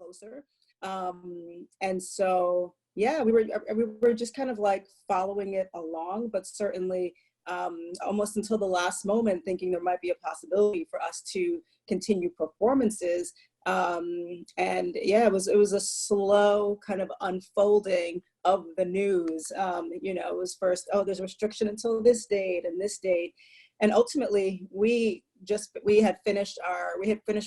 closer. And so, yeah, we were just kind of like following it along, but certainly almost until the last moment thinking there might be a possibility for us to continue performances. And yeah, it was a slow kind of unfolding of the news. You know, it was first, oh, there's a restriction until this date and this date. And ultimately we had finished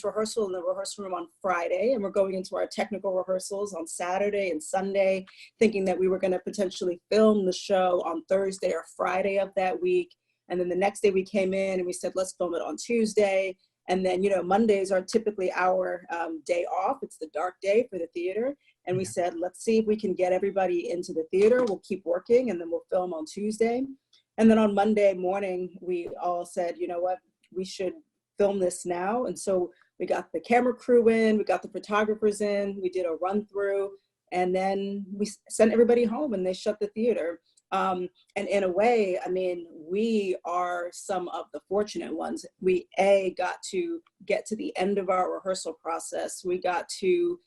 rehearsal in the rehearsal room on Friday, and we're going into our technical rehearsals on Saturday and Sunday, thinking that we were going to potentially film the show on Thursday or Friday of that week. And then the next day we came in and we said, let's film it on Tuesday. And then, you know, Mondays are typically our day off. It's the dark day for the theater. And we said, let's see if we can get everybody into the theater. We'll keep working and then we'll film on Tuesday. And then on Monday morning, we all said, you know what, we should film this now. And so we got the camera crew in, we got the photographers in, we did a run through, and then we sent everybody home and they shut the theater. And in a way, I mean, we are some of the fortunate ones. We got to get to the end of our rehearsal process. We got to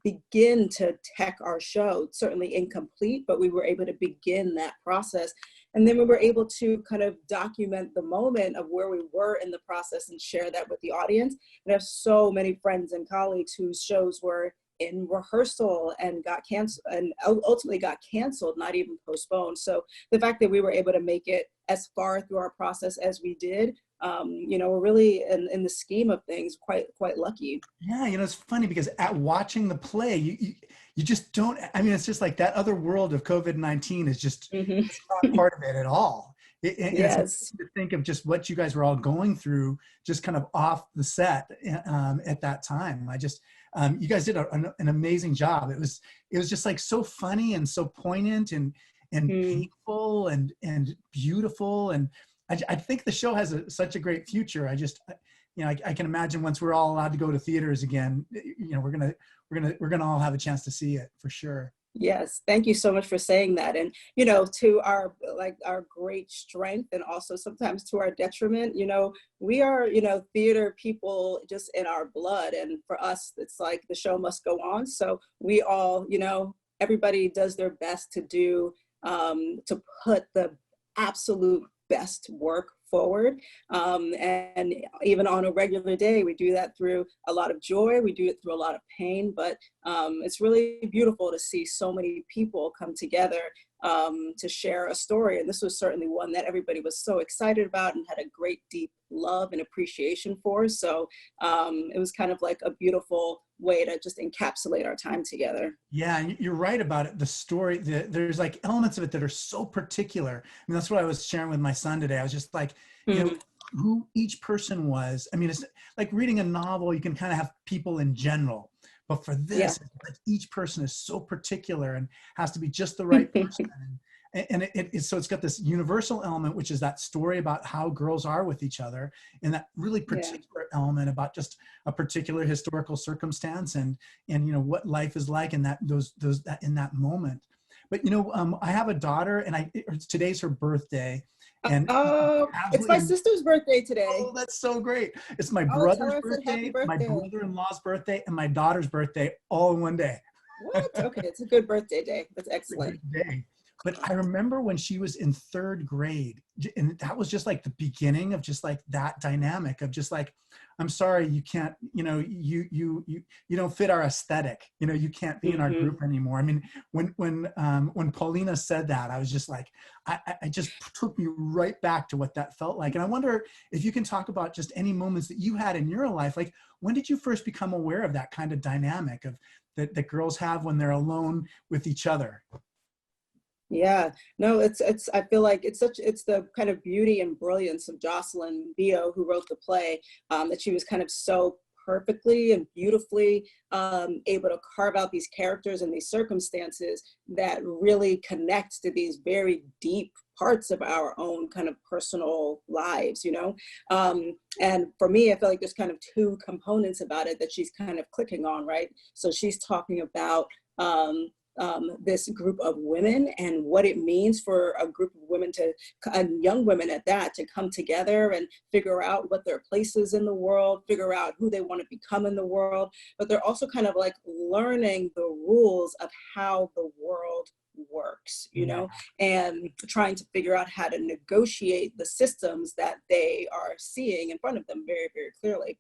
begin to tech our show, certainly incomplete, but we were able to begin that process. And then we were able to kind of document the moment of where we were in the process and share that with the audience. And I have so many friends and colleagues whose shows were in rehearsal and got canceled, and ultimately got canceled, not even postponed. So the fact that we were able to make it as far through our process as we did, you know, we're really in the scheme of things quite lucky. Yeah, you know, it's funny because at watching the play, you just don't, I mean, it's just like that other world of COVID-19 is just it's not part of it at all. It's to think of just what you guys were all going through, just kind of off the set at that time. You guys did an amazing job. It was just like so funny and so poignant and painful and beautiful. And I think the show has such a great future. You know, I can imagine once we're all allowed to go to theaters again, you know, we're gonna all have a chance to see it for sure. Yes, thank you so much for saying that. And, you know, to our great strength and also sometimes to our detriment, you know, we are, you know, theater people just in our blood. And for us, it's like the show must go on. So we all, you know, everybody does their best to to put the absolute best work forward. And even on a regular day, we do that through a lot of joy. We do it through a lot of pain, but it's really beautiful to see so many people come together to share a story. And this was certainly one that everybody was so excited about and had a great deep love and appreciation for. So it was kind of like a beautiful way to just encapsulate our time together. Yeah, and you're right about it. The story, there's like elements of it that are so particular. I mean, that's what I was sharing with my son today. I was just like, you know, who each person was. I mean, it's like reading a novel, you can kind of have people in general. But for this, like each person is so particular and has to be just the right person. And so it's got this universal element, which is that story about how girls are with each other, and that really particular element about just a particular historical circumstance and you know what life is like in that in that moment. But you know, I have a daughter, and today's her birthday. And it's my sister's birthday today. Oh, that's so great. It's my brother's birthday, my brother-in-law's birthday, and my daughter's birthday all in one day. What? Okay, it's a good birthday day. That's excellent. It's a good day. But I remember when she was in 3rd grade, and that was just like the beginning of just like that dynamic of just like, I'm sorry, you can't, you know, you don't fit our aesthetic. You know, you can't be in our group anymore. I mean, when Paulina said that, I was just like, I just took me right back to what that felt like. And I wonder if you can talk about just any moments that you had in your life. Like, when did you first become aware of that kind of dynamic of that girls have when they're alone with each other? Yeah, no, I feel like it's the kind of beauty and brilliance of Jocelyn Bio, who wrote the play, that she was kind of so perfectly and beautifully able to carve out these characters and these circumstances that really connect to these very deep parts of our own kind of personal lives, you know? And for me, I feel like there's kind of 2 components about it that she's kind of clicking on, right? So she's talking about this group of women and what it means for a group of women and young women at that, to come together and figure out what their place is in the world, figure out who they want to become in the world. But they're also kind of like learning the rules of how the world works, you know, and trying to figure out how to negotiate the systems that they are seeing in front of them very, very clearly.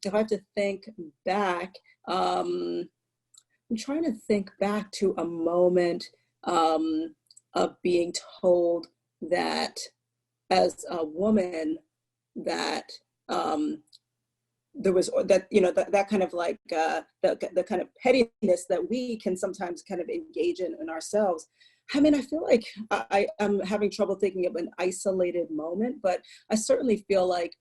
If I have to think back, I'm trying to think back to a moment of being told that as a woman that there was that, you know, that kind of like the kind of pettiness that we can sometimes kind of engage in ourselves. I mean, I feel like I'm having trouble thinking of an isolated moment, but I certainly feel like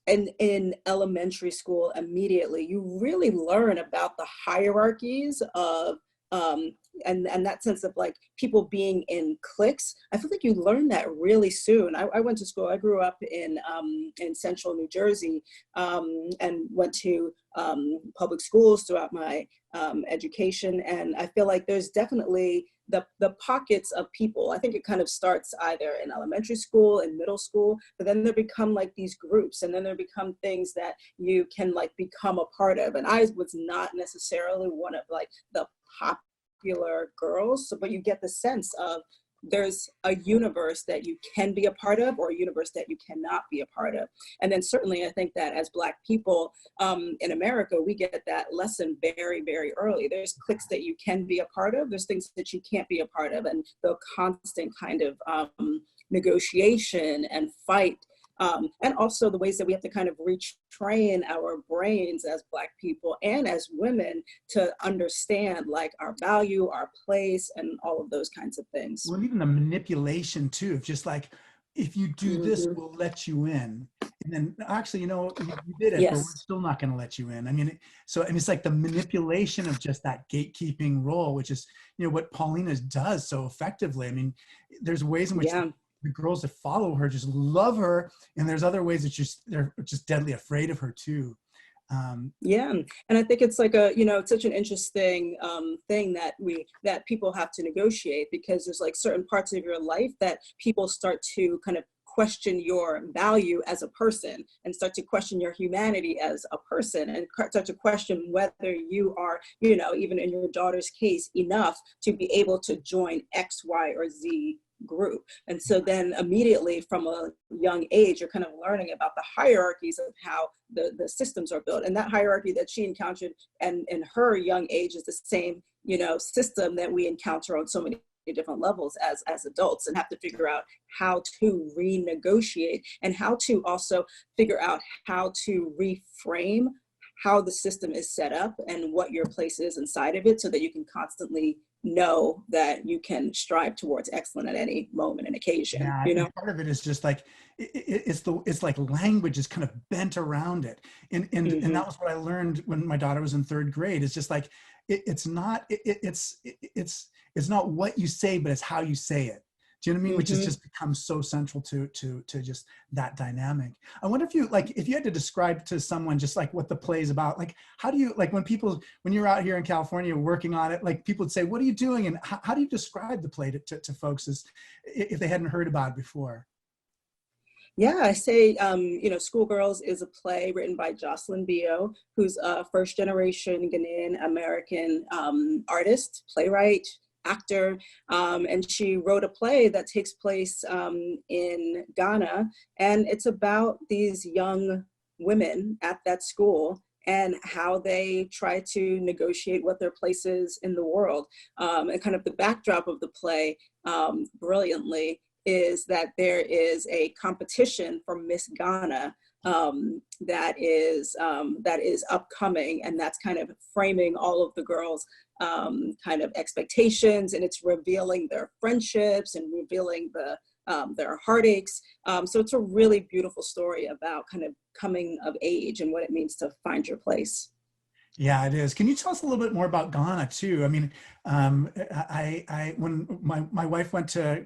in elementary school, immediately, you really learn about the hierarchies of and that sense of like people being in cliques. I feel like you learn that really soon. I went to school, I grew up in central New Jersey, and went to public schools throughout my education. And I feel like there's definitely the pockets of people. I think it kind of starts either in elementary school and middle school, but then there become like these groups, and then there become things that you can like become a part of. And I was not necessarily one of like the popular girls, but you get the sense of there's a universe that you can be a part of, or a universe that you cannot be a part of. And then certainly I think that as Black people in America, we get that lesson very, very early. There's cliques that you can be a part of, there's things that you can't be a part of, and the constant kind of negotiation and fight. And also the ways that we have to kind of retrain our brains as Black people and as women to understand like our value, our place, and all of those kinds of things. Well, even the manipulation too, of just like, if you do this, we'll let you in. And then actually, you know, you did it, but we're still not going to let you in. I mean, and it's like the manipulation of just that gatekeeping role, which is, you know, what Paulina does so effectively. I mean, there's ways in which the girls that follow her just love her, and there's other ways that they're just deadly afraid of her too. Yeah, and I think it's like it's such an interesting thing that people have to negotiate, because there's like certain parts of your life that people start to kind of question your value as a person, and start to question your humanity as a person, and start to question whether you are, you know, even in your daughter's case, enough to be able to join X, Y, or Z group. And so then immediately from a young age, you're kind of learning about the hierarchies of how the systems are built. And that hierarchy that she encountered and in her young age is the same, you know, system that we encounter on so many different levels as adults, and have to figure out how to renegotiate, and how to also figure out how to reframe how the system is set up and what your place is inside of it, so that you can constantly know that you can strive towards excellence at any moment and occasion. Yeah, you know, part of it is just like it's like language is kind of bent around it, and that was what I learned when my daughter was in 3rd grade. It's just like it's not what you say, but it's how you say it. Do you know what I mean? Which has just become so central to just that dynamic. I wonder if you had to describe to someone just like what the play is about, like how do you, like when you're out here in California working on it, like people would say, what are you doing? And how do you describe the play to folks as if they hadn't heard about it before? Yeah, I say, Schoolgirls is a play written by Jocelyn Bio, who's a first generation Ghanaian American artist, playwright, actor, and she wrote a play that takes place in Ghana, and it's about these young women at that school and how they try to negotiate what their place is in the world. And kind of the backdrop of the play, brilliantly, is that there is a competition for Miss Ghana that is upcoming, and that's kind of framing all of the girls' kind of expectations, and it's revealing their friendships and revealing their heartaches. So it's a really beautiful story about kind of coming of age and what it means to find your place. Yeah, it is. Can you tell us a little bit more about Ghana too? I mean, when my wife went to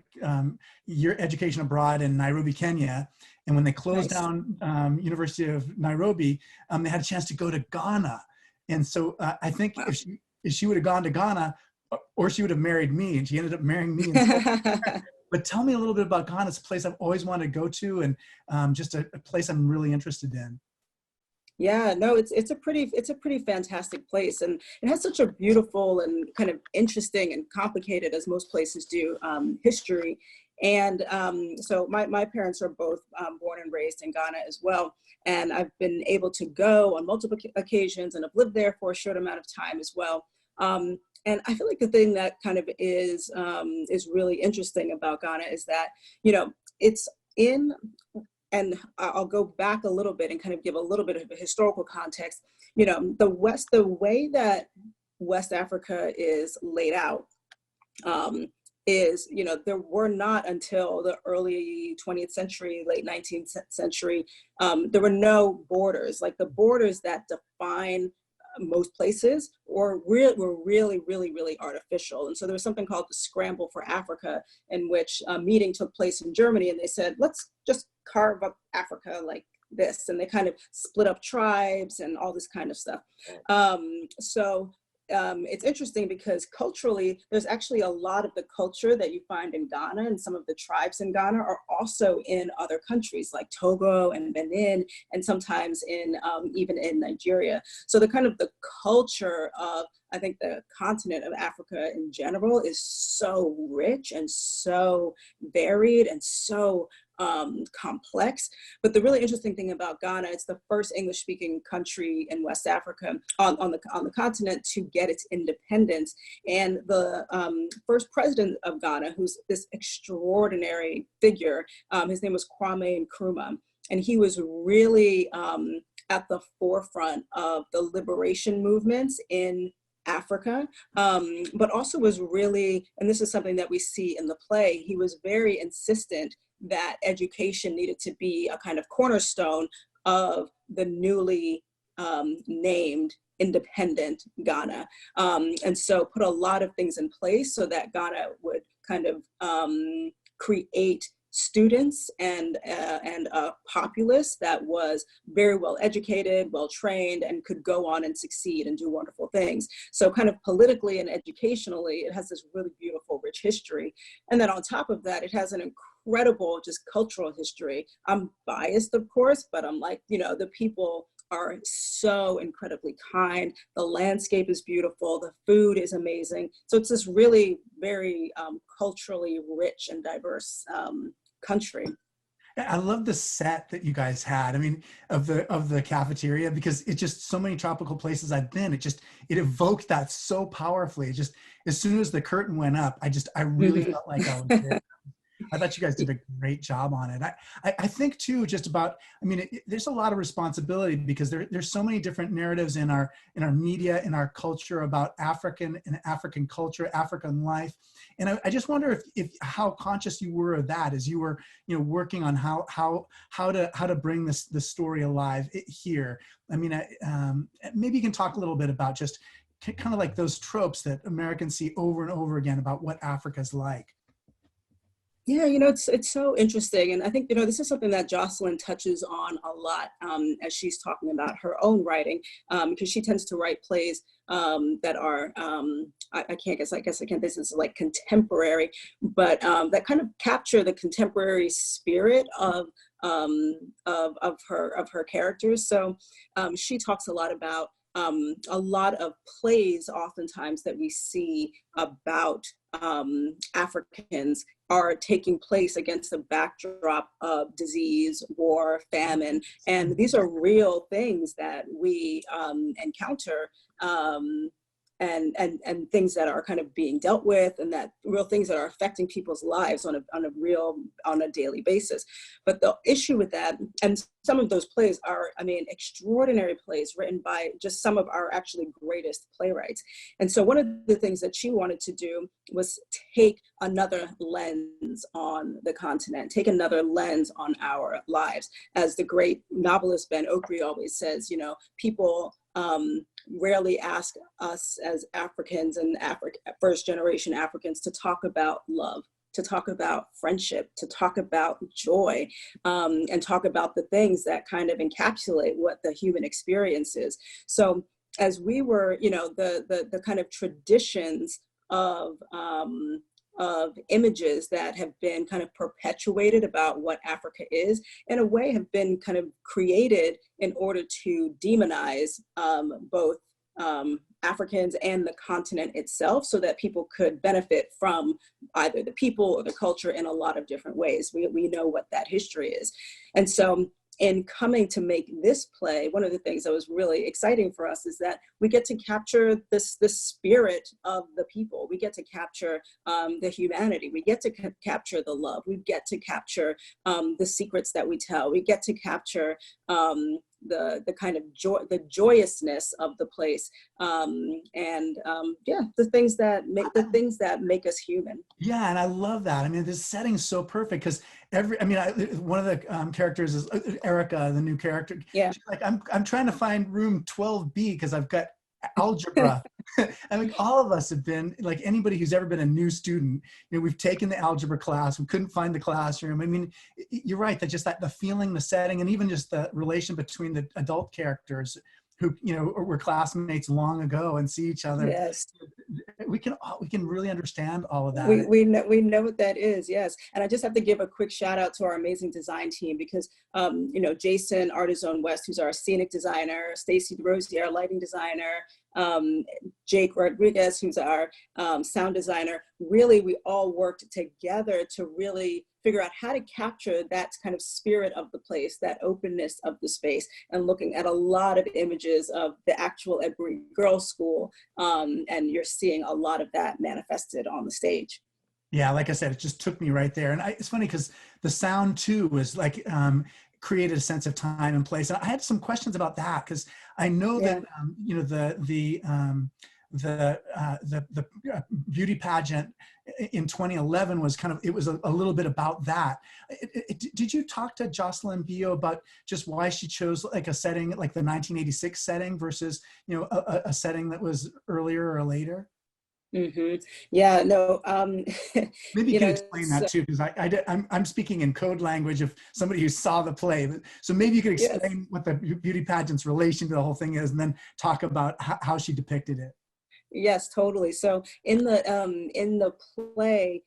year education abroad in Nairobi, Kenya, and when they closed down University of Nairobi, they had a chance to go to Ghana. And so I think if she would have gone to Ghana, or she would have married me, and she ended up marrying me instead. But tell me a little bit about Ghana. It's a place I've always wanted to go to, and just a place I'm really interested in. Yeah, no, it's a pretty fantastic place, and it has such a beautiful and kind of interesting and complicated, as most places do, history. And so my parents are both born and raised in Ghana as well, and I've been able to go on multiple occasions, and I've lived there for a short amount of time as well. And I feel like the thing that kind of is really interesting about Ghana is that, you know, it's in, and I'll go back a little bit and kind of give a little bit of a historical context. You know, the way that West Africa is laid out is, you know, there were not until the early 20th century, late 19th century, there were no borders. Like the borders that define most places were really artificial. And so there was something called the Scramble for Africa, in which a meeting took place in Germany, and they said, let's just carve up Africa like this. And they kind of split up tribes and all this kind of stuff. It's interesting because culturally, there's actually a lot of the culture that you find in Ghana, and some of the tribes in Ghana are also in other countries like Togo and Benin, and sometimes in even in Nigeria. So the kind of the culture of, I think, the continent of Africa in general is so rich and so varied and so complex. But the really interesting thing about Ghana, it's the first English-speaking country in West Africa on the continent to get its independence. And the first president of Ghana, who's this extraordinary figure, his name was Kwame Nkrumah, and he was really at the forefront of the liberation movements in Africa, but also was really, and this is something that we see in the play, he was very insistent that education needed to be a kind of cornerstone of the newly named independent Ghana. And so put a lot of things in place so that Ghana would kind of create students and a populace that was very well educated, well trained, and could go on and succeed and do wonderful things. So kind of politically and educationally, it has this really beautiful, rich history. And then on top of that, it has an incredible just cultural history. I'm biased, of course, but I'm like, you know, the people are so incredibly kind. The landscape is beautiful. The food is amazing. So it's this really very culturally rich and diverse country. I love the set that you guys had. I mean, of the cafeteria, because it's just so many tropical places I've been. It evoked that so powerfully. It just, as soon as the curtain went up, I really felt like I was there. I thought you guys did a great job on it. I think too, just about, I mean, there's a lot of responsibility because there's so many different narratives in our media, in our culture about African culture, African life. And I just wonder if how conscious you were of that as you were, you know, working on how to bring this story alive here. I mean, maybe you can talk a little bit about just kind of like those tropes that Americans see over and over again about what Africa's like. Yeah, you know, it's so interesting. And I think, you know, this is something that Jocelyn touches on a lot as she's talking about her own writing, because she tends to write plays that are, I can't, this is like contemporary, but that kind of capture the contemporary spirit of her characters. So she talks a lot about a lot of plays oftentimes that we see about Africans are taking place against the backdrop of disease, war, famine. And these are real things that we encounter and things that are kind of being dealt with, and that real things that are affecting people's lives on a daily basis. But the issue with that, and some of those plays are, I mean, extraordinary plays written by just some of our actually greatest playwrights. And so one of the things that she wanted to do was take another lens on the continent, take another lens on our lives. As the great novelist Ben Okri always says, you know, people rarely ask us as Africans and first generation Africans to talk about love, to talk about friendship, to talk about joy, and talk about the things that kind of encapsulate what the human experience is. So as we were, you know, the kind of traditions of images that have been kind of perpetuated about what Africa is, in a way have been kind of created in order to demonize both Africans and the continent itself, so that people could benefit from either the people or the culture in a lot of different ways. We know what that history is. And so in coming to make this play, one of the things that was really exciting for us is that we get to capture the spirit of the people. We get to capture the humanity. We get to capture the love. We get to capture the secrets that we tell. We get to capture the kind of joy, the joyousness of the place, yeah, the things that make us human. Yeah, and I love that. I mean, this setting's so perfect because one of the characters is Ericka, the new character. Yeah, she's like, I'm trying to find room 12B because I've got algebra. I mean, all of us have been, like anybody who's ever been a new student, we've taken the algebra class, we couldn't find the classroom. I mean, you're right, that just the feeling, the setting, and even just the relation between the adult characters who, were classmates long ago and see each other. Yes. We can really understand all of that. We know what that is, yes. And I just have to give a quick shout out to our amazing design team because, Jason Artizone West, who's our scenic designer, Stacy Rosie, our lighting designer, Jake Rodriguez, who's our sound designer, really, we all worked together to really figure out how to capture that kind of spirit of the place, that openness of the space, and looking at a lot of images of the actual Edinburgh Girls' School, and you're seeing a lot of that manifested on the stage. Yeah, like I said, it just took me right there. And it's funny because the sound too was like, created a sense of time and place. And I had some questions about that because I know that, the beauty pageant in 2011 was it was a little bit about that. Did you talk to Jocelyn Bio about just why she chose like a setting, like the 1986 setting versus, a setting that was earlier or later? Mm-hmm. Yeah, no. Maybe you can explain that too, because I'm speaking in code language of somebody who saw the play. So maybe you could explain what the beauty pageant's relation to the whole thing is, and then talk about how she depicted it. Yes, totally. So in the play,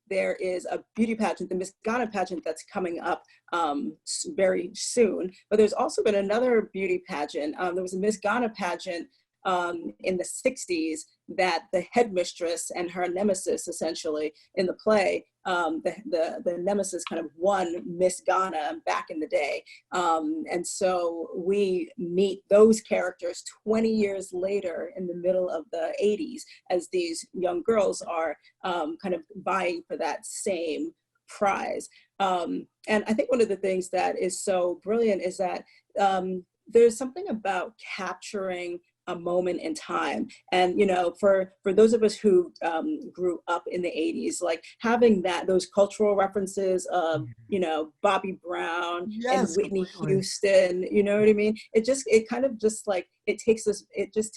there is a beauty pageant, the Miss Ghana pageant, that's coming up very soon. But there's also been another beauty pageant. There was a Miss Ghana pageant in the 60s that the headmistress and her nemesis, essentially, in the play, the nemesis kind of won Miss Ghana back in the day. And so we meet those characters 20 years later in the middle of the 80s as these young girls are kind of vying for that same prize. And I think one of the things that is so brilliant is that there's something about capturing a moment in time. And, for those of us who grew up in the 80s, like having those cultural references of, Bobby Brown and Whitney Houston, you know what I mean? It just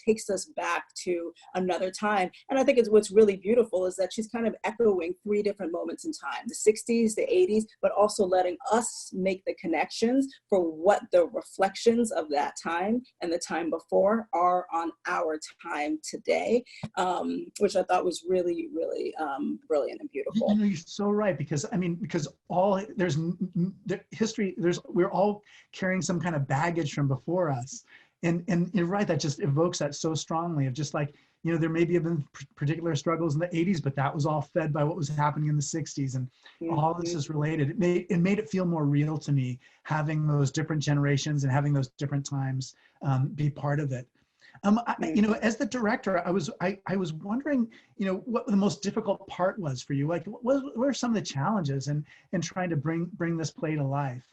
takes us back to another time. And I think what's really beautiful is that she's kind of echoing three different moments in time, the 60s, the 80s, but also letting us make the connections for what the reflections of that time and the time before are on our time today, which I thought was really, really brilliant and beautiful. You're so right, because we're all carrying some kind of baggage from before us. And you're right, that just evokes that so strongly of just like, there maybe have been particular struggles in the 80s, but that was all fed by what was happening in the 60s, and all this is related. It made it feel more real to me, having those different generations and having those different times be part of it. As the director, I was wondering, what the most difficult part was for you. Like, what were some of the challenges in trying to bring this play to life?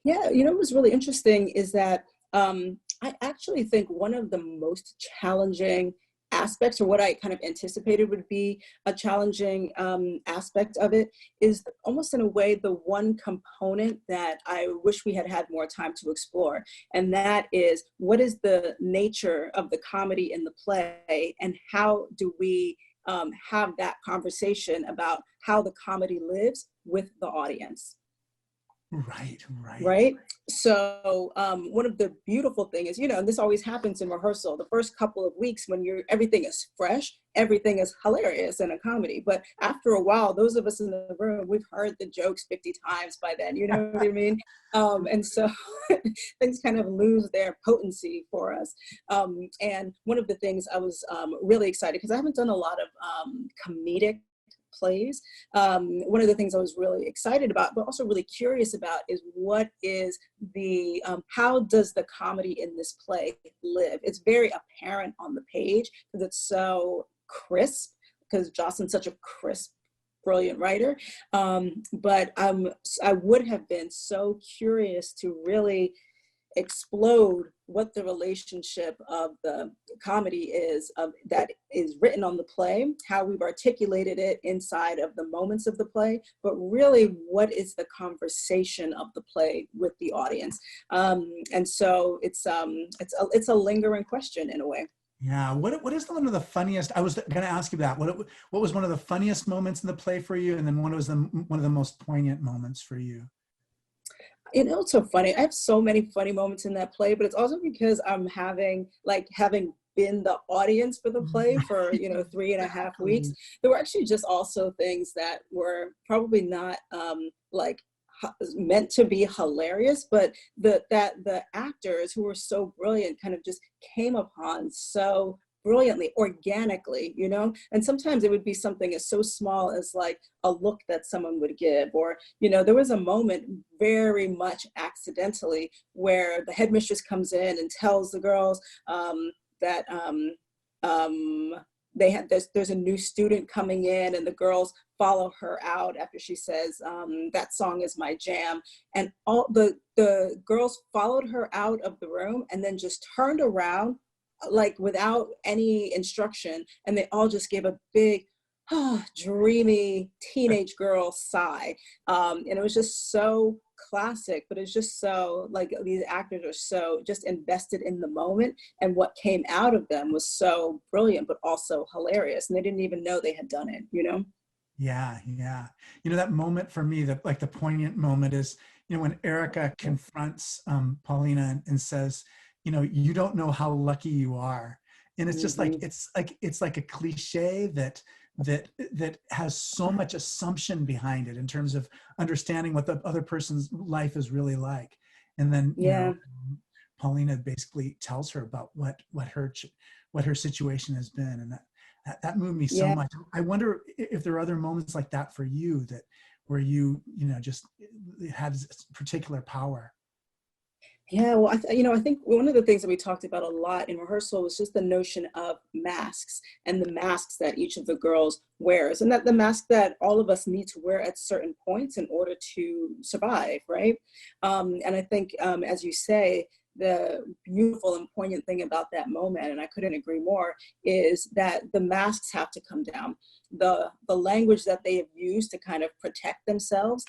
Yeah, what was really interesting is that I actually think one of the most challenging aspects, or what I kind of anticipated would be a challenging aspect of it, is almost in a way the one component that I wish we had had more time to explore. And that is, what is the nature of the comedy in the play, and how do we have that conversation about how the comedy lives with the audience? Right, right. right? So one of the beautiful things is, and this always happens in rehearsal, the first couple of weeks when everything is fresh, everything is hilarious in a comedy. But after a while, those of us in the room, we've heard the jokes 50 times by then, you know what I mean? And so things kind of lose their potency for us. And one of the things I was really excited, because I haven't done a lot of comedic plays. One of the things I was really excited about, but also really curious about, is what is the, how does the comedy in this play live? It's very apparent on the page because it's so crisp, because Jocelyn's such a crisp, brilliant writer. But I would have been so curious to really explode what the relationship of the comedy is, that is written on the play, how we've articulated it inside of the moments of the play, but really what is the conversation of the play with the audience. And so it's a lingering question in a way. Yeah. What is one of the funniest? I was going to ask you that. What was one of the funniest moments in the play for you, and then one of the most poignant moments for you? It's so funny. I have so many funny moments in that play, but it's also because I'm having been the audience for the play for 3.5 weeks. There were actually just also things that were probably not meant to be hilarious, but the actors who were so brilliant kind of just came upon so brilliantly, organically, and sometimes it would be something as so small as like a look that someone would give, or, there was a moment very much accidentally where the headmistress comes in and tells the girls that there's a new student coming in, and the girls follow her out after she says, that song is my jam. And all the girls followed her out of the room and then just turned around like without any instruction, and they all just gave a big dreamy teenage girl sigh, and it was just so classic, but it's just so, like, these actors are so just invested in the moment, and what came out of them was so brilliant but also hilarious, and they didn't even know they had done it. Yeah, yeah. That moment for me, the poignant moment is, when Ericka confronts Paulina and says, you don't know how lucky you are. And it's just it's like a cliche that has so much assumption behind it in terms of understanding what the other person's life is really like. And then, Paulina basically tells her about what her situation has been. And that moved me so much. I wonder if there are other moments like that for you, where you just had particular power. Yeah, well, I think one of the things that we talked about a lot in rehearsal was just the notion of masks, and the masks that each of the girls wears, and that the mask that all of us need to wear at certain points in order to survive, right? And I think, as you say, the beautiful and poignant thing about that moment, and I couldn't agree more, is that the masks have to come down. The language that they have used to kind of protect themselves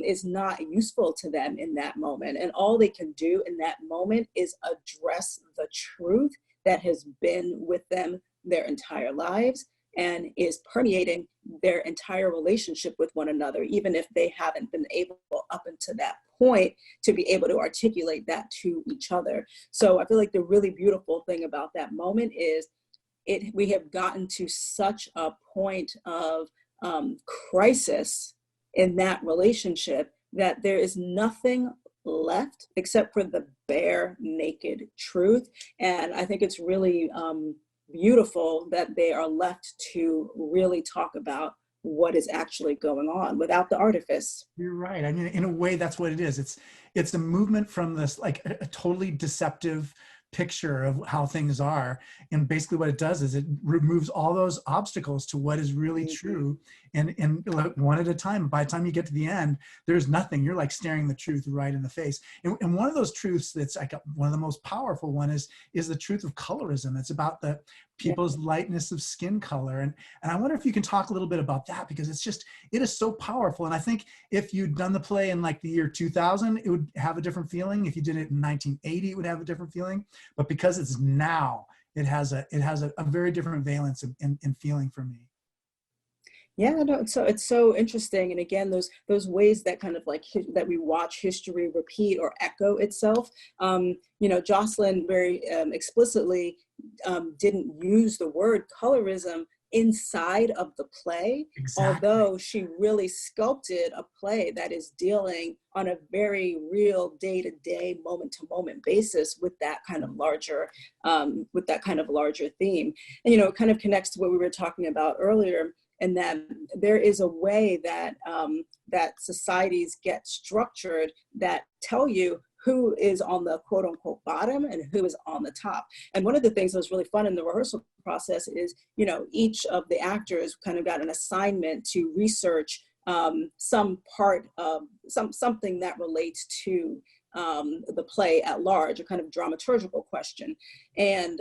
is not useful to them in that moment. And all they can do in that moment is address the truth that has been with them their entire lives and is permeating their entire relationship with one another, even if they haven't been able up until that point to be able to articulate that to each other. So I feel like the really beautiful thing about that moment is we have gotten to such a point of crisis in that relationship that there is nothing left except for the bare naked truth. And I think it's really beautiful that they are left to really talk about what is actually going on without the artifice. You're right. I mean, in a way, that's what it is. It's a movement from this, like, a totally deceptive picture of how things are, and basically what it does is it removes all those obstacles to what is really true, and one at a time. By the time you get to the end, there's nothing. You're like staring the truth right in the face. And one of those truths that's like one of the most powerful one is the truth of colorism. It's about the people's lightness of skin color, and I wonder if you can talk a little bit about that, because it is so powerful. And I think if you'd done the play in like the year 2000, it would have a different feeling. If you did it in 1980, it would have a different feeling. But because it's now, it has a very different valence and feeling for me. Yeah, no, it's so interesting. And again, those ways that kind of like that we watch history repeat or echo itself. You know, Jocelyn very explicitly didn't use the word colorism inside of the play, Exactly. although she really sculpted a play that is dealing on a very real day-to-day, moment-to-moment basis with that kind of larger theme. And you know, it kind of connects to what we were talking about earlier, and that there is a way that that societies get structured that tell you who is on the quote unquote bottom and who is on the top. And one of the things that was really fun in the rehearsal process is, you know, each of the actors kind of got an assignment to research some part of something that relates to the play at large, a kind of dramaturgical question. And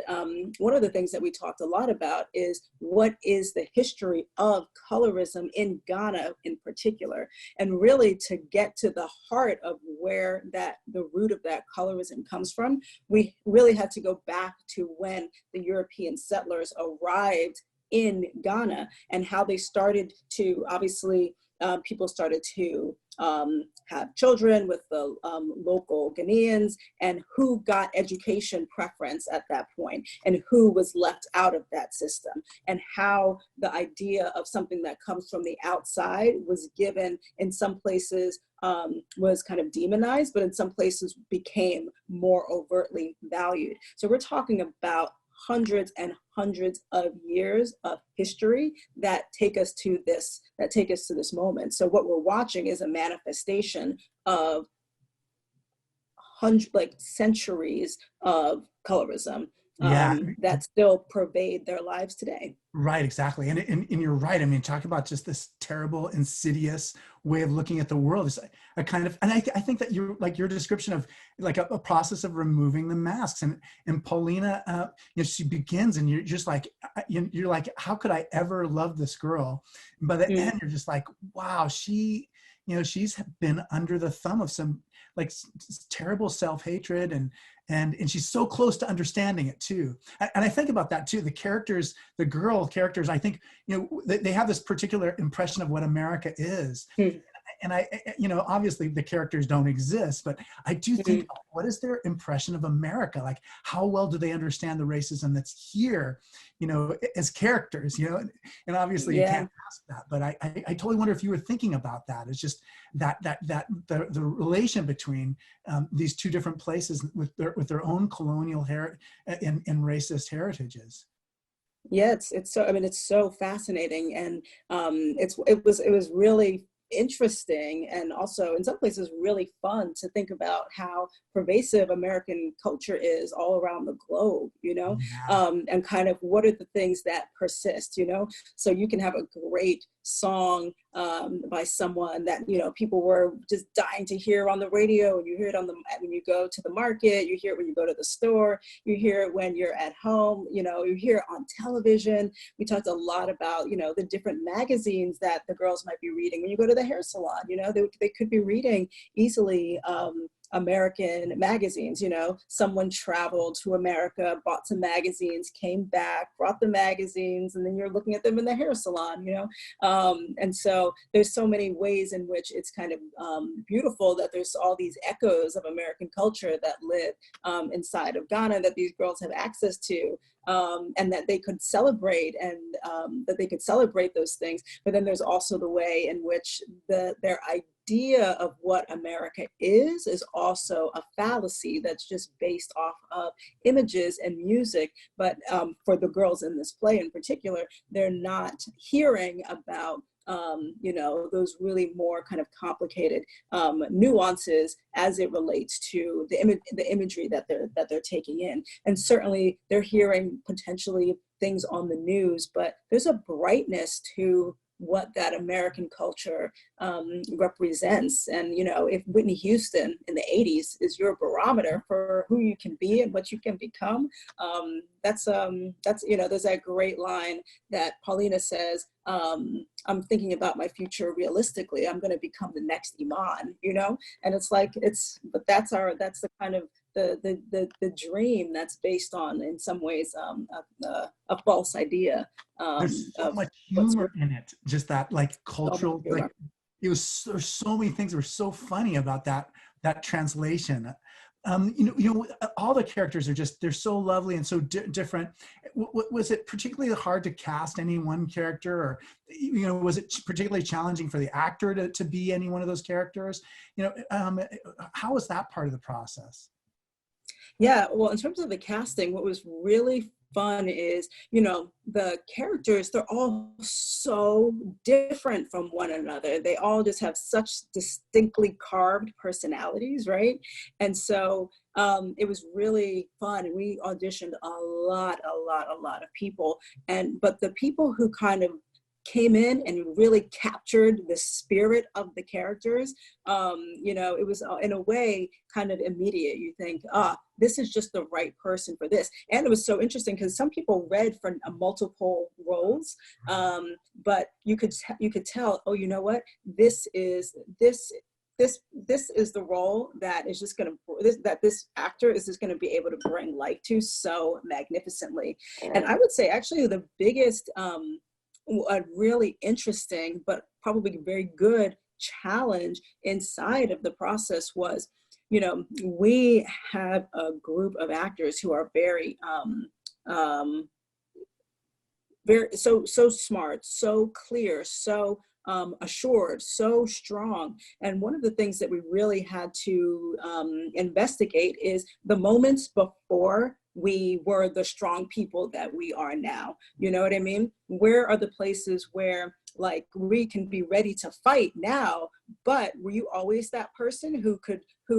one of the things that we talked a lot about is what is the history of colorism in Ghana in particular, and really to get to the heart of where the root of that colorism comes from, we really had to go back to when the European settlers arrived in Ghana and how they started to, obviously, people started to have children with the local Ghanaians, and who got education preference at that point, and who was left out of that system, and how the idea of something that comes from the outside was given in some places was kind of demonized, but in some places became more overtly valued. So we're talking about hundreds and hundreds of years of history that take us to this moment. So what we're watching is a manifestation of centuries of colorism that still pervade their lives today. Right, exactly. And you're right. I mean, talk about just this terrible, insidious way of looking at the world. It's a kind of, and I think that you're like your description of like a process of removing the masks. And Paulina, you know, she begins and you're just like, you're like, how could I ever love this girl? And by the end, you're just like, wow, she, you know, she's been under the thumb of some like terrible self-hatred, and she's so close to understanding it too. And I think about that too. The characters, the girl characters, I think, you know, they have this particular impression of what America is. And I, you know, obviously the characters don't exist, but I do think, what is their impression of America? Like, how well do they understand the racism that's here, you know, as characters, you know? And obviously you can't ask that, but I totally wonder if you were thinking about that. It's just the relation between these two different places with their own colonial and racist heritages. Yeah, it's so, I mean, it's so fascinating, and it was really interesting, and also in some places really fun to think about how pervasive American culture is all around the globe, you know, and kind of what are the things that persist, you know. So you can have a great song by someone that, you know, people were just dying to hear on the radio, and you hear it when you go to the market, you hear it when you go to the store, you hear it when you're at home, you know, you hear it on television. We talked a lot about, you know, the different magazines that the girls might be reading. When you go to the hair salon, you know, they could be reading easily American magazines, you know, someone traveled to America, bought some magazines, came back, brought the magazines, and then you're looking at them in the hair salon, you know. And so there's so many ways in which it's kind of beautiful that there's all these echoes of American culture that live inside of Ghana that these girls have access to. And that they could celebrate, and that they could celebrate those things. But then there's also the way in which their idea of what America is also a fallacy that's just based off of images and music. But for the girls in this play in particular, they're not hearing about you know, those really more kind of complicated nuances as it relates to the imagery that they're taking in. And certainly they're hearing potentially things on the news, but there's a brightness to what that American culture represents. And, you know, if Whitney Houston in the 80s is your barometer for who you can be and what you can become, that's, you know, there's that great line that Paulina says, I'm thinking about my future realistically. I'm going to become the next Iman, you know? And it's like, but that's the kind of the dream that's based on, in some ways, a false idea. There's so Of much what's humor in it, just that like so much cultural, like humor. there's so many things that were so funny about that translation. All the characters are just, they're so lovely and so different. Was it particularly hard to cast any one character, or, was it particularly challenging for the actor to be any one of those characters? How was that part of the process? Yeah, well, in terms of the casting, what was really fun is, the characters, they're all so different from one another. They all just have such distinctly carved personalities, right? And so it was really fun. And we auditioned a lot of people. But the people who kind of came in and really captured the spirit of the characters, it was in a way kind of immediate. You think, this is just the right person for this. And it was so interesting because some people read for multiple roles, but you could tell, oh, you know what, this is the role that is just going to, that this actor is just going to be able to bring life to so magnificently. And I would say actually the biggest, a really interesting but probably very good challenge inside of the process was, we have a group of actors who are very so smart, so clear, so assured, so strong. And one of the things that we really had to investigate is the moments before we were the strong people that we are now. You know what I mean? Where are the places where like we can be ready to fight now, but were you always that person who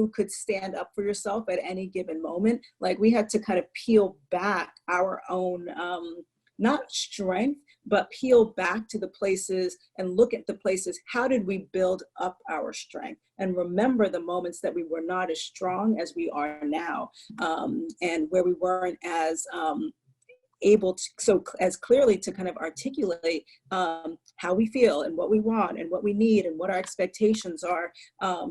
could stand up for yourself at any given moment? Like we had to kind of peel back our own not strength, but peel back to the places and look at the places. How did we build up our strength? And remember the moments that we were not as strong as we are now, and where we weren't as able to, so as clearly to kind of articulate how we feel and what we want and what we need and what our expectations are.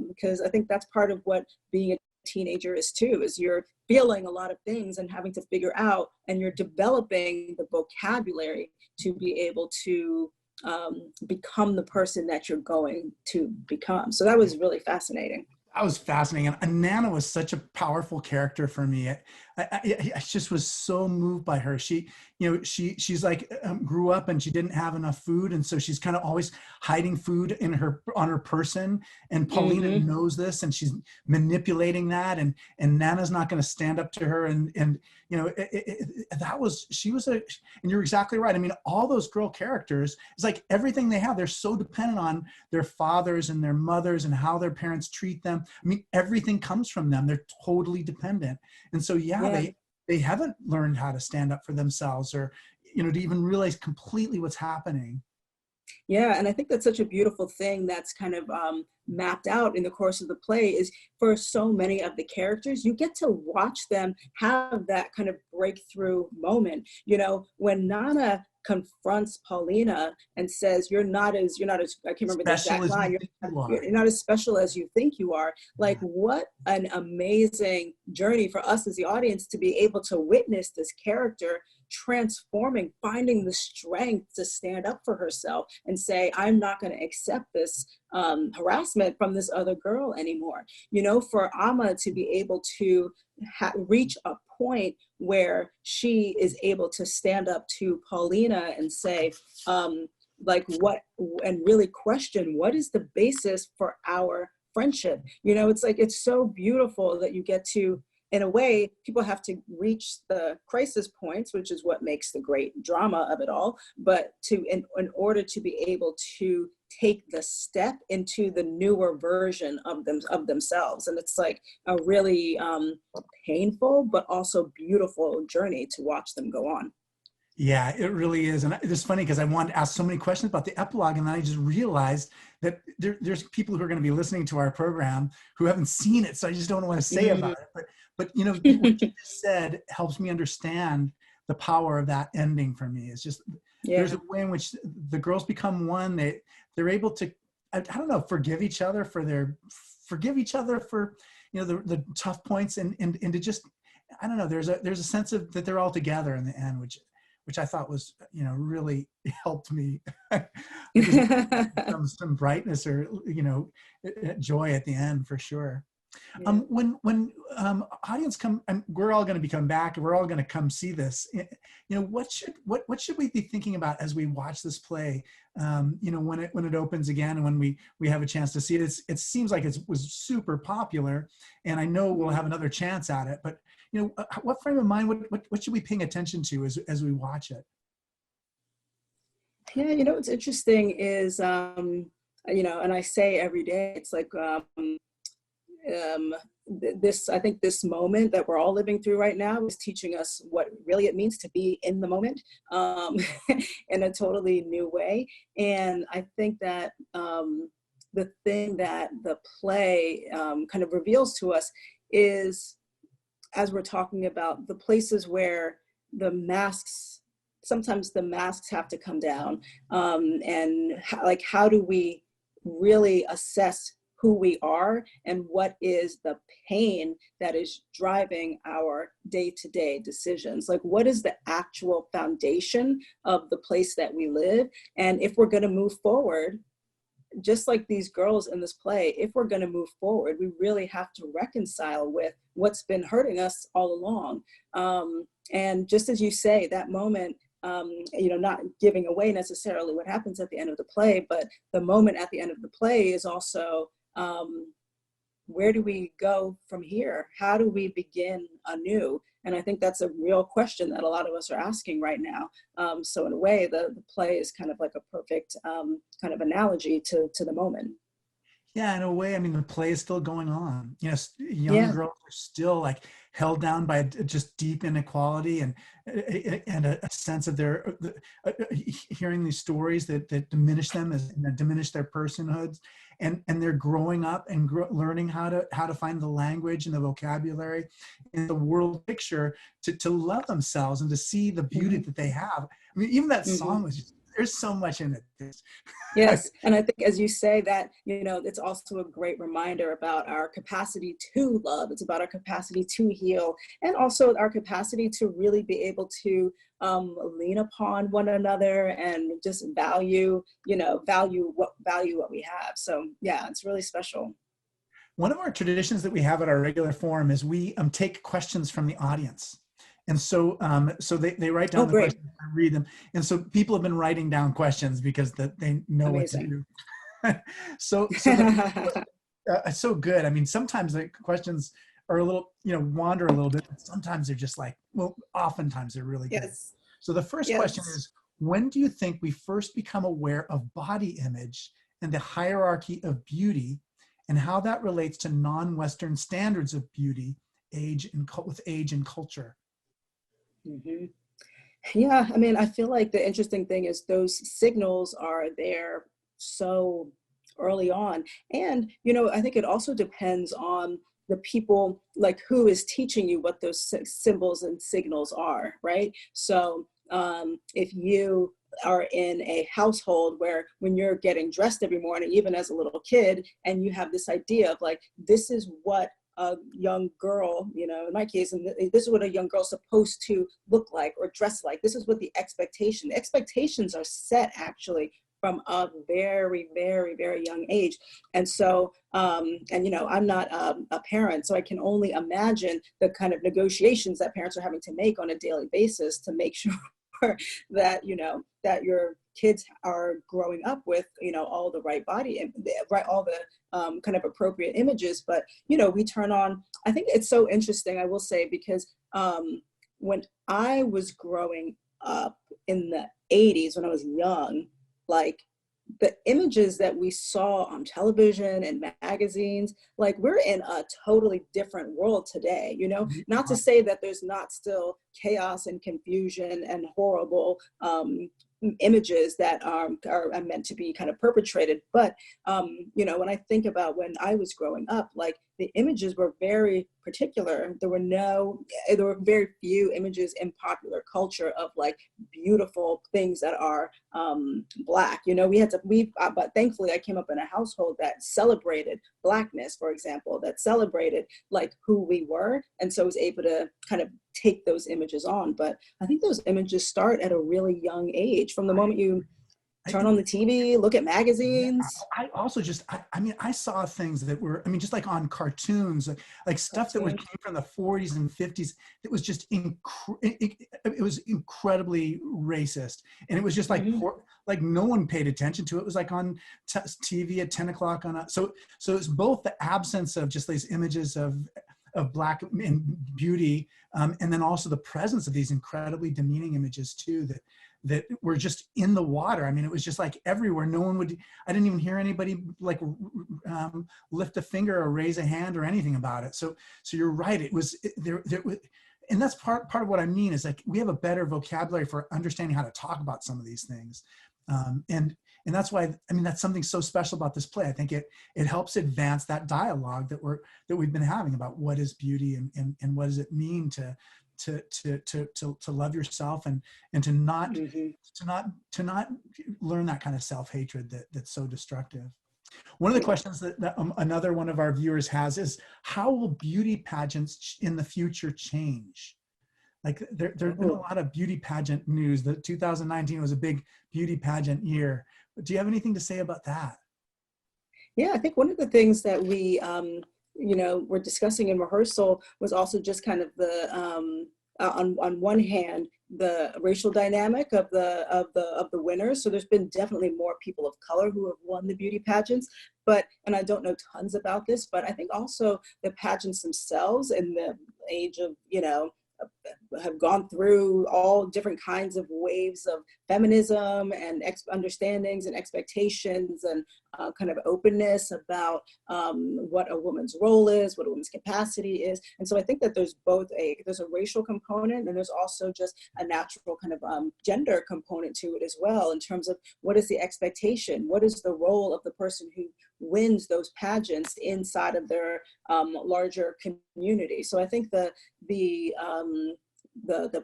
Because I think that's part of what being a teenager is too, is you're feeling a lot of things and having to figure out, and you're developing the vocabulary to be able to become the person that you're going to become. So that was really fascinating. That was fascinating. And Nana was such a powerful character for me. I just was so moved by her. She's like grew up and she didn't have enough food. And so she's kind of always hiding food on her person. And Paulina knows this and she's manipulating that. And Nana's not going to stand up to her. And you're exactly right. I mean, all those girl characters, it's like everything they have, they're so dependent on their fathers and their mothers and how their parents treat them. I mean, everything comes from them. They're totally dependent. And so, they haven't learned how to stand up for themselves or, to even realize completely what's happening. Yeah, and I think that's such a beautiful thing that's kind of mapped out in the course of the play is for so many of the characters, you get to watch them have that kind of breakthrough moment. When Nana confronts Paulina and says, you're not as I can't remember the exact line, you're not as special as you think you are. Like, what an amazing journey for us as the audience to be able to witness this character transforming, finding the strength to stand up for herself and say, I'm not going to accept this harassment from this other girl anymore. For Amma to be able to reach a point where she is able to stand up to Paulina and say, and really question what is the basis for our friendship. It's so beautiful that you get to, in a way, people have to reach the crisis points, which is what makes the great drama of it all. But in order to be able to take the step into the newer version of themselves, and it's like a really painful but also beautiful journey to watch them go on. Yeah, it really is. And it's funny because I wanted to ask so many questions about the epilogue, and then I just realized that there's people who are going to be listening to our program who haven't seen it, so I just don't know what to say about it. But what you just said helps me understand the power of that ending for me. It's just there's a way in which the girls become one. They're able to, I don't know, forgive each other for the tough points, and to just, I don't know, there's a sense of that they're all together in the end, which I thought was, really helped me some brightness or, joy at the end for sure. Yeah. When audience come, and we're all going to come back, and we're all going to come see this. What should we be thinking about as we watch this play? When it opens again, and when we have a chance to see it. It seems like it was super popular, and I know we'll have another chance at it. But what frame of mind? What should we be paying attention to as we watch it? Yeah, what's interesting is, and I say every day, it's like. I think this moment that we're all living through right now is teaching us what really it means to be in the moment, in a totally new way. And I think that the thing that the play kind of reveals to us is, as we're talking about the places where sometimes the masks have to come down, and how do we really assess who we are and what is the pain that is driving our day-to-day decisions. Like, what is the actual foundation of the place that we live? And if we're going to move forward, just like these girls in this play, if we're going to move forward, we really have to reconcile with what's been hurting us all along. And just as you say, that moment, not giving away necessarily what happens at the end of the play, but the moment at the end of the play is also, where do we go from here? How do we begin anew? And I think that's a real question that a lot of us are asking right now. So in a way, the play is kind of like a perfect kind of analogy to the moment. Yeah, in a way, I mean, the play is still going on. Young girls are still like held down by just deep inequality and a sense of their hearing these stories that diminish them and diminish their personhoods, and they're growing up and learning how to find the language and the vocabulary and the world picture to love themselves and to see the beauty that they have. I mean, even that song was just, there's so much in it. Yes, and I think as you say that, it's also a great reminder about our capacity to love. It's about our capacity to heal, and also our capacity to really be able to lean upon one another and just value what we have. So yeah, it's really special. One of our traditions that we have at our regular forum is we take questions from the audience. And so they write down the questions and read them. And so people have been writing down questions because they know Amazing. What to do. so it's so good. I mean, sometimes the questions are a little, wander a little bit. But sometimes they're just like, well, oftentimes they're really good. Yes. So the first question is, when do you think we first become aware of body image and the hierarchy of beauty, and how that relates to non-Western standards of beauty, with age and culture? Mm-hmm. Yeah, I mean, I feel like the interesting thing is those signals are there so early on. And, I think it also depends on the people, like who is teaching you what those symbols and signals are, right? So if you are in a household where when you're getting dressed every morning, even as a little kid, and you have this idea of like, this is what a young girl, in my case, and this is what a young girl's supposed to look like or dress like. This is what the expectations are set actually from a very, very, very young age. And so, I'm not a parent, so I can only imagine the kind of negotiations that parents are having to make on a daily basis to make sure that, that your kids are growing up with, all the right body, right, all the kind of appropriate images. But, we turn on, I think it's so interesting, I will say, because when I was growing up in the 80s, when I was young, like the images that we saw on television and magazines, like we're in a totally different world today, not to say that there's not still chaos and confusion and horrible images that are meant to be kind of perpetrated. But, when I think about when I was growing up, like, the images were very particular. There were very few images in popular culture of like beautiful things that are Black. You know, but thankfully I came up in a household that celebrated Blackness, for example, that celebrated like who we were. And so I was able to kind of take those images on. But I think those images start at a really young age, from the moment you turn on the TV, look at magazines. I also just, I mean, I saw things that were, I mean, just like on cartoons, like stuff that came from the 40s and 50s, that was just, it was incredibly racist. And it was just like, like no one paid attention to it. It was like on TV at 10 o'clock so it's both the absence of just these images of Black and beauty, and then also the presence of these incredibly demeaning images too, that were just in the water. I mean, it was just like everywhere. No one would, I didn't even hear anybody like lift a finger or raise a hand or anything about it. So you're right. It was there, and that's part of what I mean is like, we have a better vocabulary for understanding how to talk about some of these things. And that's why, I mean, that's something so special about this play. I think it helps advance that dialogue that we've been having about what is beauty and what does it mean to love yourself and to not learn that kind of self-hatred that's so destructive. One of the questions that another one of our viewers has is, how will beauty pageants in the future change? Like there's been a lot of beauty pageant news. The 2019 was a big beauty pageant year. Do you have anything to say about that? Yeah, I think one of the things that we we're discussing in rehearsal was also just kind of the on one hand, the racial dynamic of the winners. So there's been definitely more people of color who have won the beauty pageants, and I don't know tons about this, but I think also the pageants themselves in the age of, have gone through all different kinds of waves of feminism and understandings and expectations and kind of openness about what a woman's role is, what a woman's capacity is. And so I think that there's there's a racial component, and there's also just a natural kind of gender component to it as well, in terms of what is the expectation, what is the role of the person who wins those pageants inside of their larger community. So I think the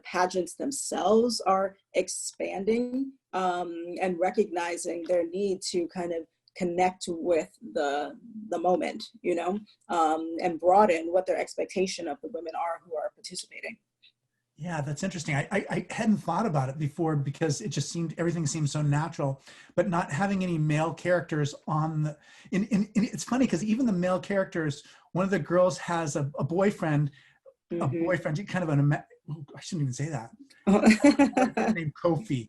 pageants themselves are expanding and recognizing their need to kind of connect with the moment, and broaden what their expectation of the women are who are participating. Yeah, that's interesting. I hadn't thought about it before because it just everything seemed so natural, but not having any male characters on it's funny because even the male characters, one of the girls has a boyfriend, kind of I shouldn't even say that, named Kofi.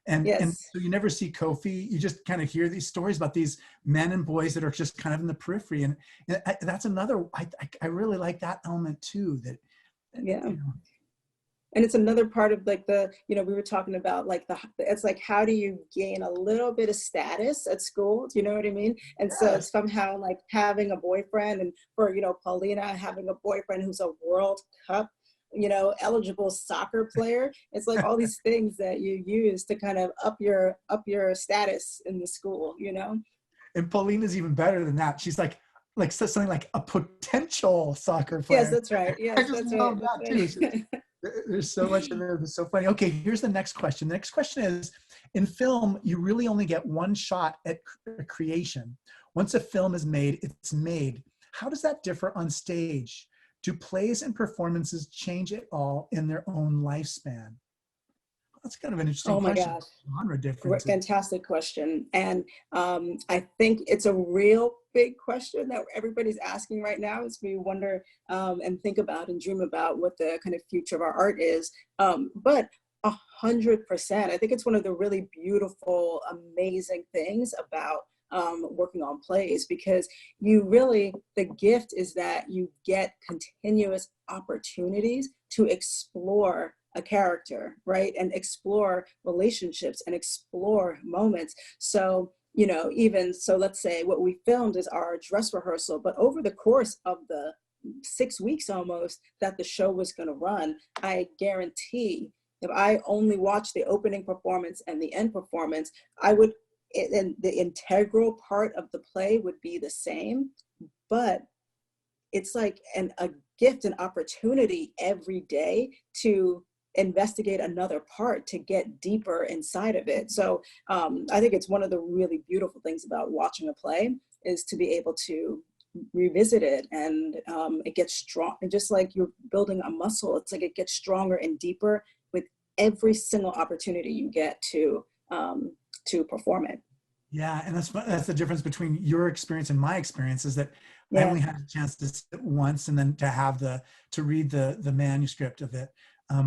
And so you never see Kofi. You just kind of hear these stories about these men and boys that are just kind of in the periphery. And that's another, I really like that element too, And it's another part of like we were talking about like it's like, how do you gain a little bit of status at school? Do you know what I mean? And so somehow like having a boyfriend, and for, Paulina having a boyfriend who's a World Cup, eligible soccer player. It's like all these things that you use to kind of up your status in the school, And Paulina's even better than that. She's like says something like a potential soccer player. Yes, that's right. Yes, I just love that too. There's so much in there that's so funny. Okay, here's the next question. The next question is, in film, you really only get one shot at creation. Once a film is made, it's made. How does that differ on stage? Do plays and performances change at all in their own lifespan? That's kind of an interesting question. Oh my gosh. Genre differences. Fantastic question. And I think it's a real big question that everybody's asking right now, as we wonder and think about and dream about what the kind of future of our art is. But 100%, I think it's one of the really beautiful, amazing things about working on plays, because the gift is that you get continuous opportunities to explore a character, right? And explore relationships and explore moments. So, even so, let's say what we filmed is our dress rehearsal, but over the course of the 6 weeks almost that the show was going to run, I guarantee if I only watched the opening performance and the end performance, and the integral part of the play would be the same, but it's like a gift, an opportunity every day to investigate another part, to get deeper inside of it. So I think it's one of the really beautiful things about watching a play is to be able to revisit it, and it gets strong. And just like you're building a muscle, it's like it gets stronger and deeper with every single opportunity you get to perform it. Yeah, and that's the difference between your experience and my experience, is that I Yeah. only had a chance to sit once and then to read the manuscript of it.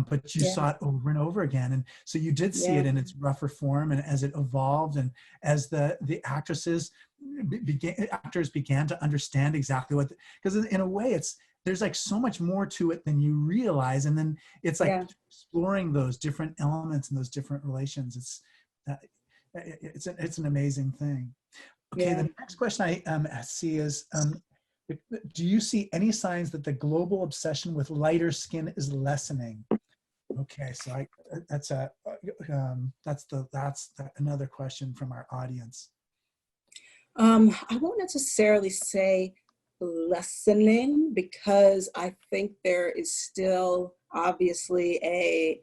But you saw it over and over again. And so you did see it in its rougher form, and as it evolved, and as the actors began to understand exactly what, because in a way there's like so much more to it than you realize. And then it's like exploring those different elements and those different relations. It's an amazing thing. Okay, the next question I see is, do you see any signs that the global obsession with lighter skin is lessening? Okay, so that's another question from our audience. I won't necessarily say lessening, because I think there is still obviously a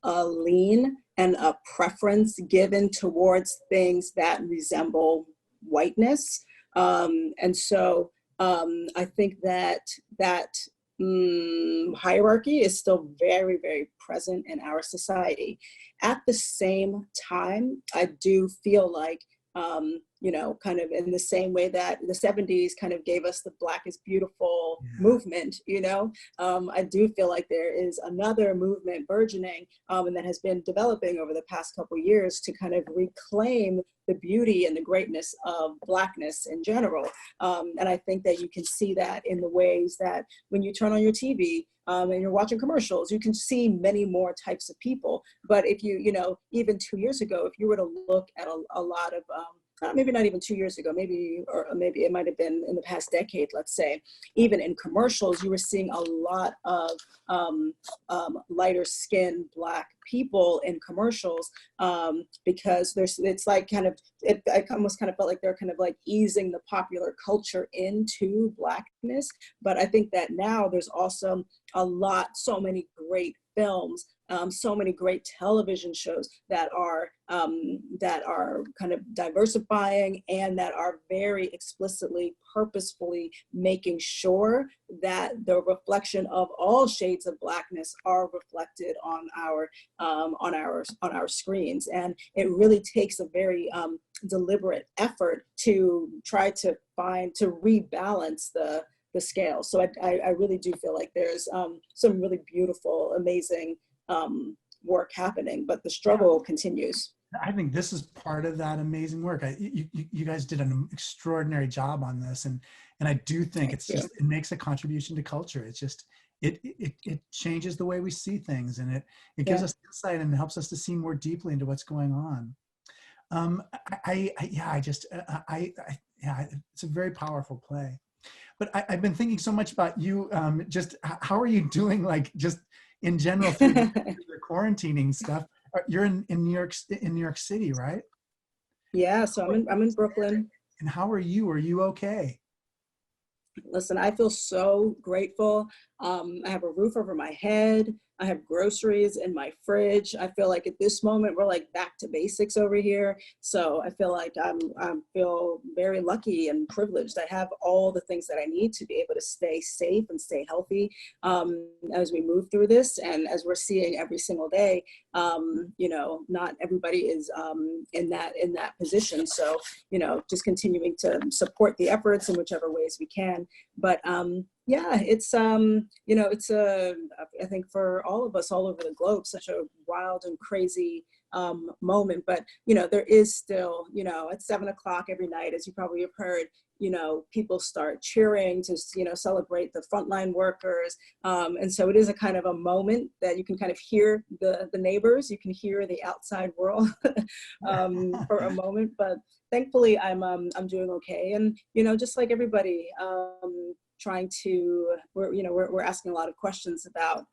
lean and a preference given towards things that resemble whiteness. And so I think that hierarchy is still very, very present in our society. At the same time, I do feel like, kind of in the same way that the 70s kind of gave us the Black is Beautiful movement, I do feel like there is another movement burgeoning and that has been developing over the past couple of years to kind of reclaim the beauty and the greatness of Blackness in general. And I think that you can see that in the ways that when you turn on your TV and you're watching commercials, you can see many more types of people. But if you, even 2 years ago, if you were to look at a lot of, maybe not even 2 years ago, maybe it might have been in the past decade, let's say, even in commercials, you were seeing a lot of lighter skinned Black people in commercials, because it's like I almost kind of felt like they're kind of like easing the popular culture into Blackness. But I think that now there's also so many great films, so many great television shows that are kind of diversifying, and that are very explicitly, purposefully making sure that the reflection of all shades of Blackness are reflected on our screens. And it really takes a very deliberate effort to try to rebalance the scale. So I really do feel like there's some really beautiful, amazing work happening, but the struggle continues. I think this is part of that amazing work. You guys did an extraordinary job on this, and I do think it makes a contribution to culture. It's just it changes the way we see things, and it gives us insight and helps us to see more deeply into what's going on. It's a very powerful play. But I've been thinking so much about you. Just how are you doing? Like just in general through the quarantining stuff. You're in New York City, right? Yeah. So I'm in Brooklyn. And how are you? Are you okay? Listen, I feel so grateful. I have a roof over my head. I have groceries in my fridge. I feel like at this moment, we're like back to basics over here. So I feel like I feel very lucky and privileged. I have all the things that I need to be able to stay safe and stay healthy as we move through this. And as we're seeing every single day, not everybody is in that position. So, just continuing to support the efforts in whichever ways we can. But it's I think for all of us all over the globe, such a wild and crazy moment. But there is still, at 7 o'clock every night, as you probably have heard, people start cheering to celebrate the frontline workers, and so it is a kind of a moment that you can kind of hear the neighbors, you can hear the outside world for a moment. But thankfully I'm doing okay, and just like everybody, we're asking a lot of questions about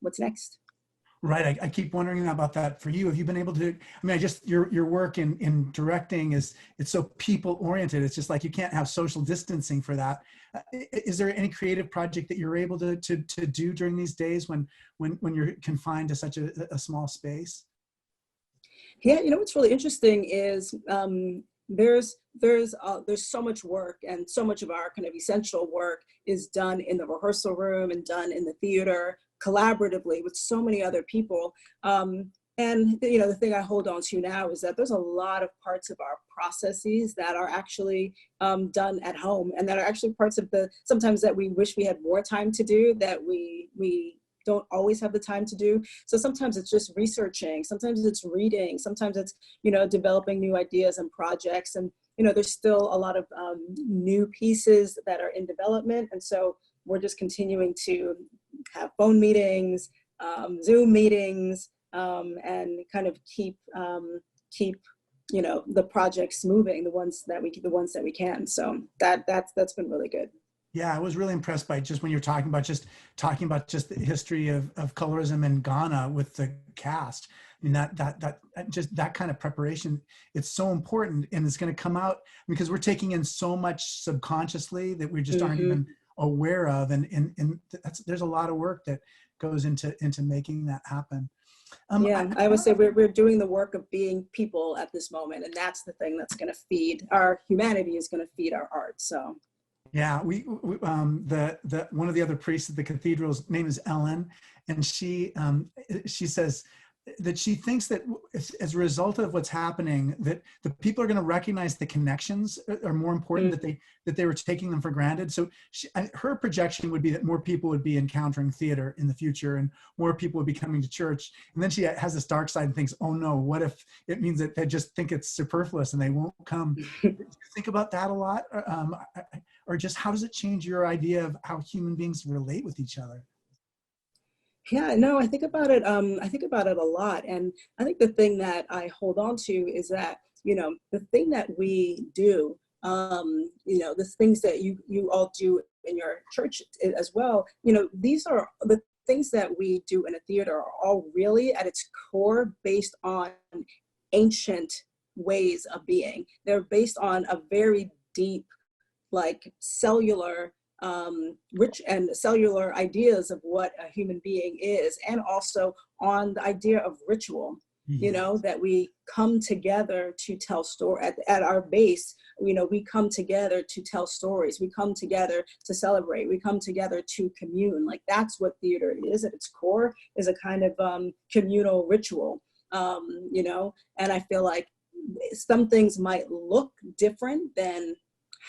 what's next. Right. I keep wondering about that for you. Have you been able to, I mean, your work in directing it's so people oriented. It's just like, you can't have social distancing for that. Is there any creative project that you're able to do during these days when you're confined to such a small space? Yeah, you know what's really interesting is there's so much work, and so much of our kind of essential work is done in the rehearsal room and done in the theater collaboratively with so many other people. And you know, the thing I hold on to now is that there's a lot of parts of our processes that are actually done at home, and that are actually parts of sometimes that we wish we had more time to do, that we don't always have the time to do. So sometimes it's just researching, sometimes it's reading, sometimes it's, you know, developing new ideas and projects. And, you know, there's still a lot of new pieces that are in development. And so we're just continuing to have phone meetings, Zoom meetings, and kind of keep, you know, the projects moving, the ones that we can. So that's been really good. Yeah, I was really impressed by just when you're talking about just the history of colorism in Ghana with the cast. I mean, that kind of preparation, it's so important, and it's going to come out because we're taking in so much subconsciously that we just aren't even aware of, and there's a lot of work that goes into making that happen. I would say we're doing the work of being people at this moment, and that's the thing that's going to feed our humanity, is going to feed our art. So. Yeah, we one of the other priests at the cathedral's name is Ellen, and she says that she thinks that as a result of what's happening, that the people are going to recognize the connections are more important, that they were taking them for granted. So her projection would be that more people would be encountering theater in the future, and more people would be coming to church. And then she has this dark side and thinks, oh no, what if it means that they just think it's superfluous and they won't come? Do you think about that a lot? Or just how does it change your idea of how human beings relate with each other? Yeah, no, I think about it. I think about it a lot, and I think the thing that I hold on to is that, you know, the thing that we do, you know, the things that you all do in your church as well. You know, these are the things that we do in a theater are all really at its core based on ancient ways of being. They're based on a very deep, like cellular, rich and cellular ideas of what a human being is, and also on the idea of ritual. You know, that we come together to tell story at our base. You know, we come together to tell stories. We come together to celebrate. We come together to commune. Like, that's what theater is at its core, is a kind of communal ritual. You know, and I feel like some things might look different than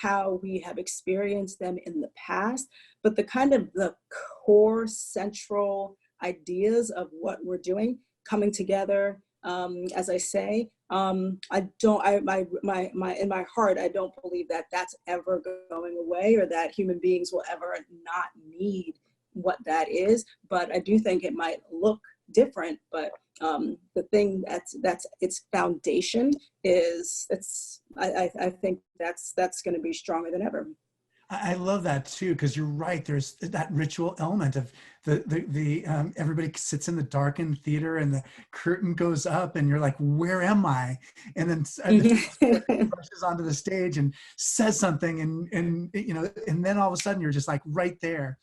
how we have experienced them in the past, but the kind of the core central ideas of what we're doing coming together, as I say, in my heart, I don't believe that that's ever going away, or that human beings will ever not need what that is. But I do think it might look different, but the thing that's its foundation is, I think that's going to be stronger than ever. I love that too, because you're right. There's that ritual element of the everybody sits in the darkened theater and the curtain goes up and you're like, where am I? And then rushes onto the stage and says something, and you know, and then all of a sudden you're just like right there.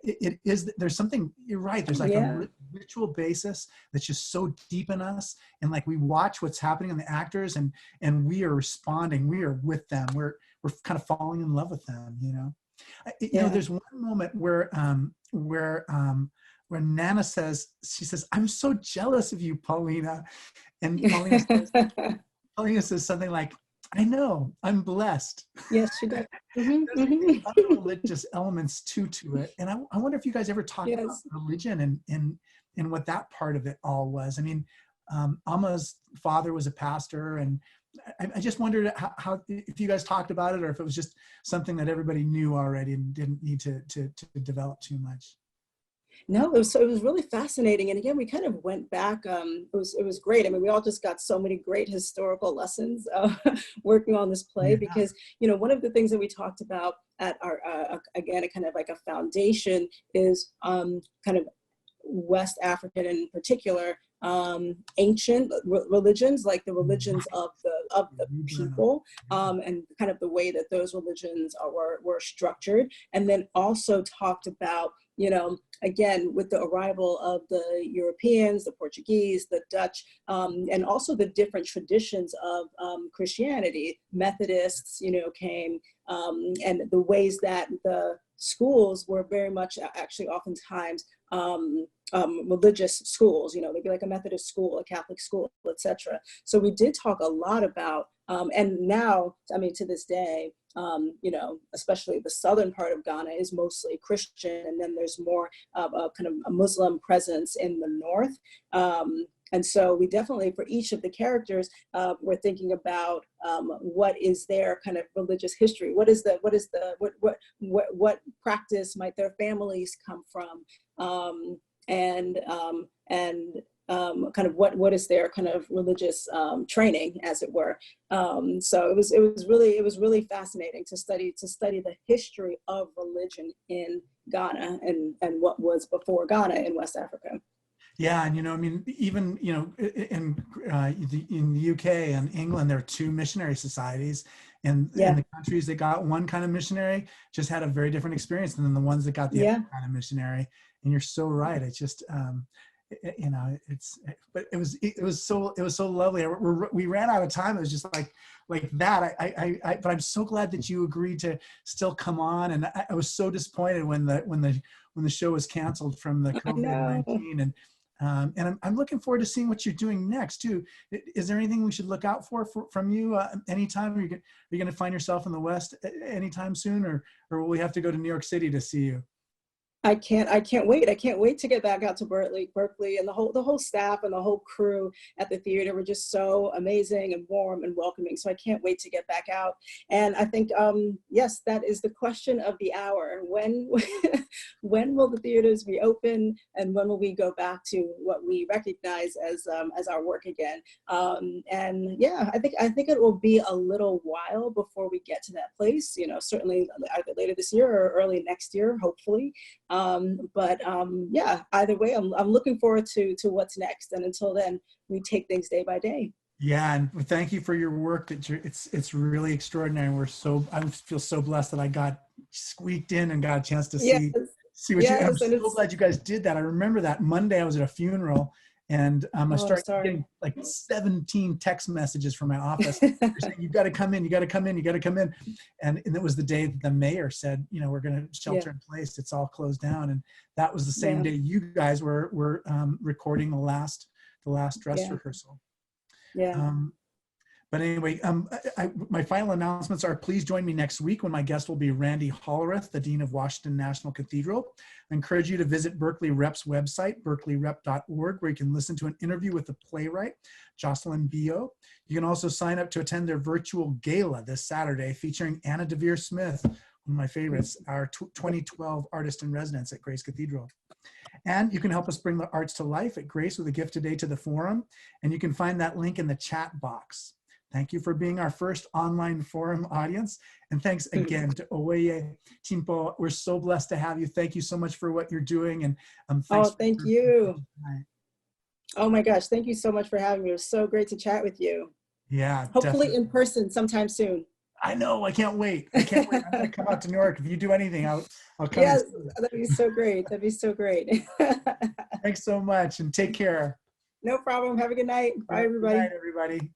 It is, there's something, you're right, there's like a ritual basis that's just so deep in us, and like we watch what's happening in the actors, and we are responding, we are with them, we're kind of falling in love with them, you know. You know, there's one moment where Nana says, she says, I'm so jealous of you, Paulina, and Paulina says something like, I know, I'm blessed. Yes, she did. There's other religious elements to it. And I wonder if you guys ever talked about religion and what that part of it all was. I mean, Amma's father was a pastor, and I just wondered how if you guys talked about it, or if it was just something that everybody knew already and didn't need to develop too much. No, it was really fascinating. And again, we kind of went back. It was great. I mean, we all just got so many great historical lessons working on this play, because, you know, one of the things that we talked about at our, again, a kind of like a foundation is kind of West African in particular, ancient religions, like the religions of the people, and kind of the way that those religions were structured. And then also talked about, you know, again, with the arrival of the Europeans, the Portuguese, the Dutch, and also the different traditions of Christianity. Methodists, you know, came, and the ways that the schools were very much actually oftentimes religious schools, you know, they'd be like a Methodist school, a Catholic school, etc. So we did talk a lot about, and now, I mean, to this day, you know, especially the southern part of Ghana is mostly Christian, and then there's more of a kind of a Muslim presence in the north. And so we definitely, for each of the characters, we're thinking about what is their kind of religious history. What practice might their families come from, and kind of what is their kind of religious training, as it were. So it was really fascinating to study the history of religion in Ghana and what was before Ghana in West Africa. Yeah, and you know, I mean, even, you know, in the UK and England, there are two missionary societies, and in the countries that got one kind of missionary just had a very different experience than the ones that got the other kind of missionary. And you're so right. It's just, you know, but it was so lovely. We ran out of time. It was just like that. But I'm so glad that you agreed to still come on. And I was so disappointed when the show was canceled from the COVID-19. And I'm looking forward to seeing what you're doing next too. Is there anything we should look out from you anytime? Are you going to find yourself in the West anytime soon, or will we have to go to New York City to see you? I can't wait. I can't wait to get back out to Berkeley, and the whole staff and the whole crew at the theater were just so amazing and warm and welcoming. So I can't wait to get back out. And I think, yes, that is the question of the hour. When will the theaters reopen, and when will we go back to what we recognize as our work again? And yeah, I think it will be a little while before we get to that place. You know, certainly either later this year or early next year, hopefully. Yeah, either way, I'm looking forward to what's next. And until then, we take things day by day. Yeah, and thank you for your work. It's really extraordinary. I feel so blessed that I got squeaked in and got a chance to see what you. I'm so glad you guys did that. I remember that Monday I was at a funeral, and I started getting like 17 text messages from my office saying, you got to come in, you got to come in, you got to come in. And it was the day that the mayor said, you know, we're going to shelter in place. It's all closed down. And that was the same day you guys were recording the last dress rehearsal. Yeah. But anyway, my final announcements are, please join me next week when my guest will be Randy Hollerith, the Dean of Washington National Cathedral. I encourage you to visit Berkeley Rep's website, berkeleyrep.org, where you can listen to an interview with the playwright, Jocelyn Bio. You can also sign up to attend their virtual gala this Saturday featuring Anna DeVere Smith, one of my favorites, our 2012 artist in residence at Grace Cathedral. And you can help us bring the arts to life at Grace with a gift today to the forum. And you can find that link in the chat box. Thank you for being our first online forum audience. And thanks again to Awoye Timpo. We're so blessed to have you. Thank you so much for what you're doing. And thanks. Oh, thank you. Oh my gosh, thank you so much for having me. It was so great to chat with you. Yeah. Hopefully definitely in person sometime soon. I know, I can't wait. I'm gonna come out to New York. If you do anything, I'll come. Yes, that'd be so great. That'd be so great. Thanks so much, and take care. No problem. Have a good night. Bye, everybody. Good night, everybody.